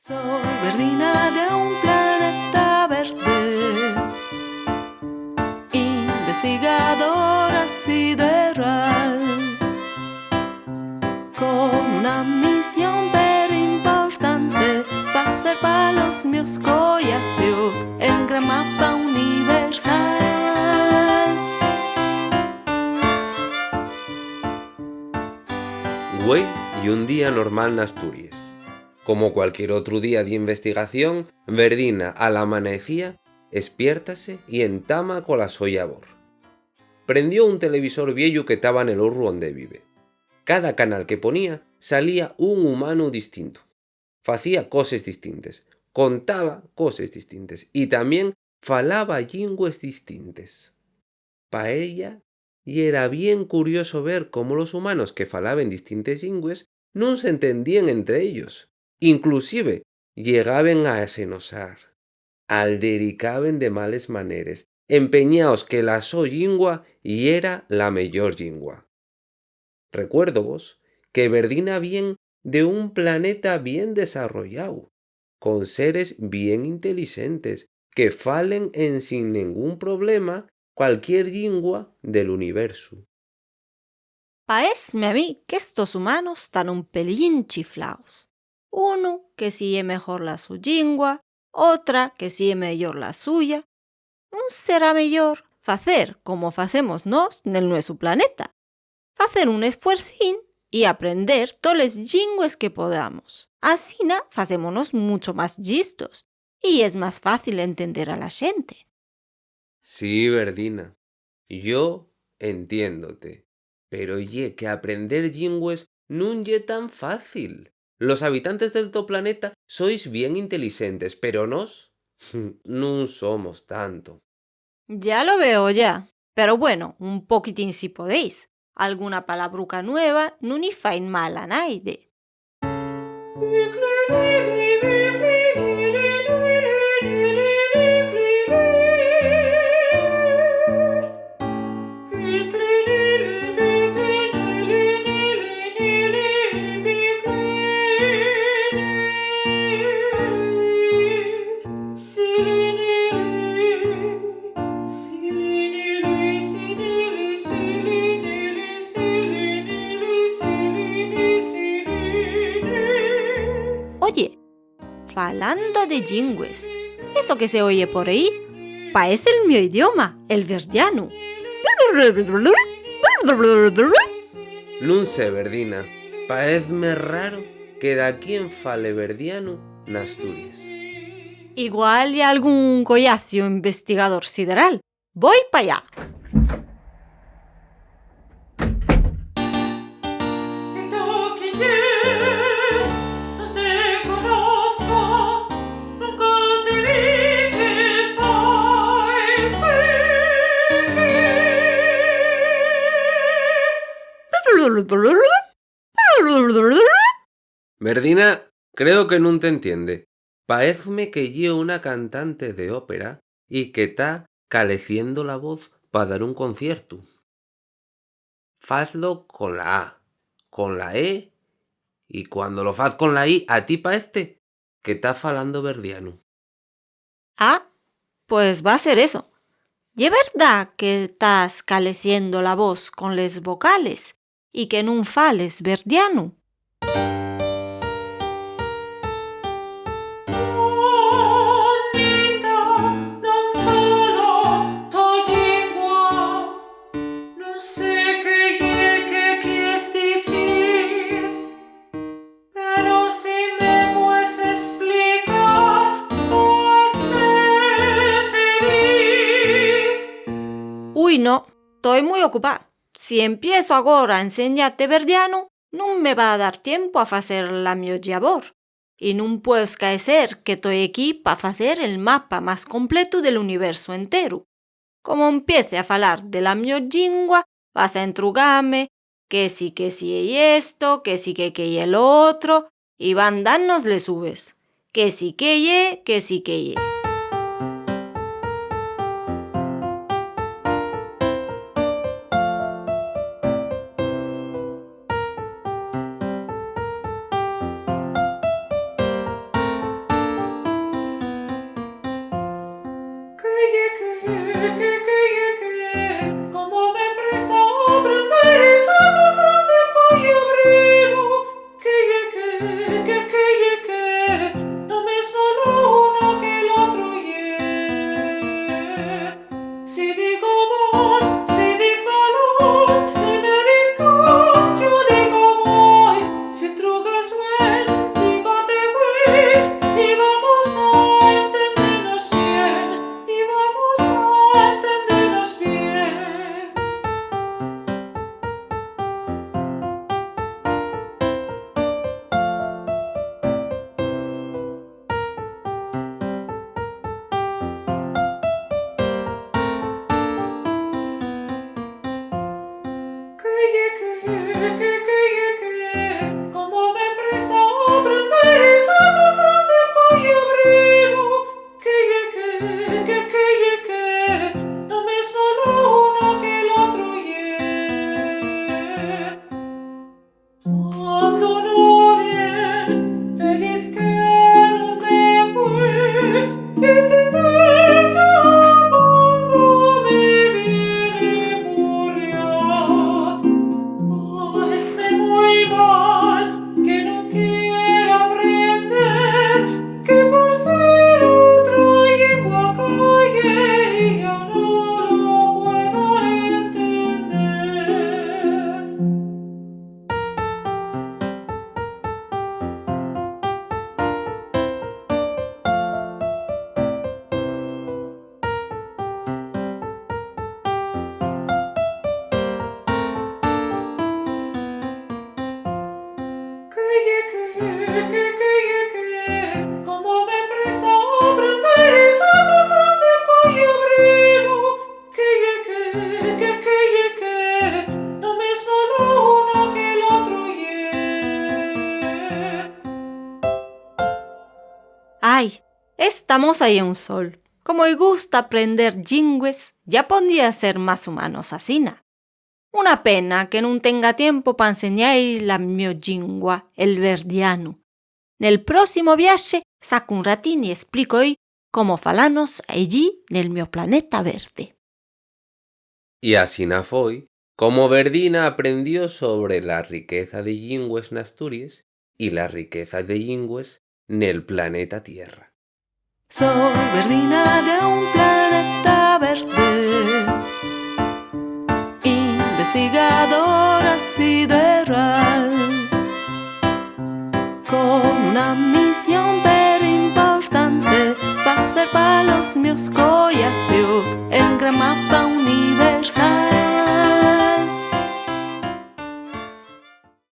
Soy Verdina de un planeta verde, investigadora sideral, con una misión per importante, facer para los meus collacios el gran mapa universal. Güey y un día normal en Asturias. Como cualquier otro día de investigación, Verdina al amanecía, espiértase y entama con la soya labor. Prendió un televisor viejo que estaba en el horro donde vive. Cada canal que ponía salía un humano distinto. Facía cosas distintas, contaba cosas distintas y también falaba lingües distintas. Pa ella, y era bien curioso ver cómo los humanos que falaban distintas lingües no se entendían entre ellos. Inclusive llegaban a senosar, aldericaben de males maneres, empeñaos que la so lingua y era la mejor lingua. Recuerdo vos que Verdina bien de un planeta bien desarrollado, con seres bien inteligentes, que falen en sin ningún problema cualquier lingua del universo. Paéceme a mí que estos humanos están un pelín chiflaos. Uno que sigue mejor la su lingua, otra que sigue mejor la suya. ¿No será mejor facer como facemos nós nel nuestro planeta? Facer un esfuercín y aprender todas las lingües que podamos. Asina facémonos mucho más listos y es más fácil entender a la gente. Sí, Verdina, yo entiéndote, pero ye que aprender lingües nun ye tan fácil. Los habitantes del to planeta sois bien inteligentes, pero nos nun somos tanto. Ya lo veo ya. Pero bueno, un poquitín si podéis. Alguna palabruca nueva no ni fain mal a naide. Oye, falando de lingües, eso que se oye por ahí, parece el mi idioma, el verdiano. Nun sé, Verdina, paezme raro que aquí en fale verdiano n'Asturias. Igual y algún collacio investigador sideral. Voy para allá. Verdina, creo que nun te entiende. Paezme que ye una cantante de ópera y que está caleciendo la voz para dar un concierto. Fazlo con la A, con la E, y cuando lo faz con la I, a ti paeste que está falando verdiano. Ah, pues va a ser eso. ¿Y es verdad que estás caleciendo la voz con les vocales y que nun fales verdiano? Uy, no, estoy muy ocupada. Si empiezo agora a enseñarte verdiano, non me va a dar tiempo a facer la mio labor. Y non puedo escaecer que estoy aquí para facer el mapa más completo del universo entero. Como empiece a falar de la mio lingua, vas a entrugarme, que si y esto, que y el otro, y van darnos le subes. Que sí que ye. Ay, estamos ahí en un sol. Como me gusta aprender lingües, ya podría ser más humanos así. Una pena que no tenga tiempo para enseñar la mia lingua, el verdiano. Nel prossimo viaje saco un ratín y explico cómo falanos allí nel mio planeta verde. Y así foi como Verdina aprendió sobre la riqueza de lingües en Asturias y la riqueza de lingües nel planeta Tierra. Soy Verdina de un planeta verde, investigadora sideral, con una misión pero importante, hacer para los mios collateos en gran mapa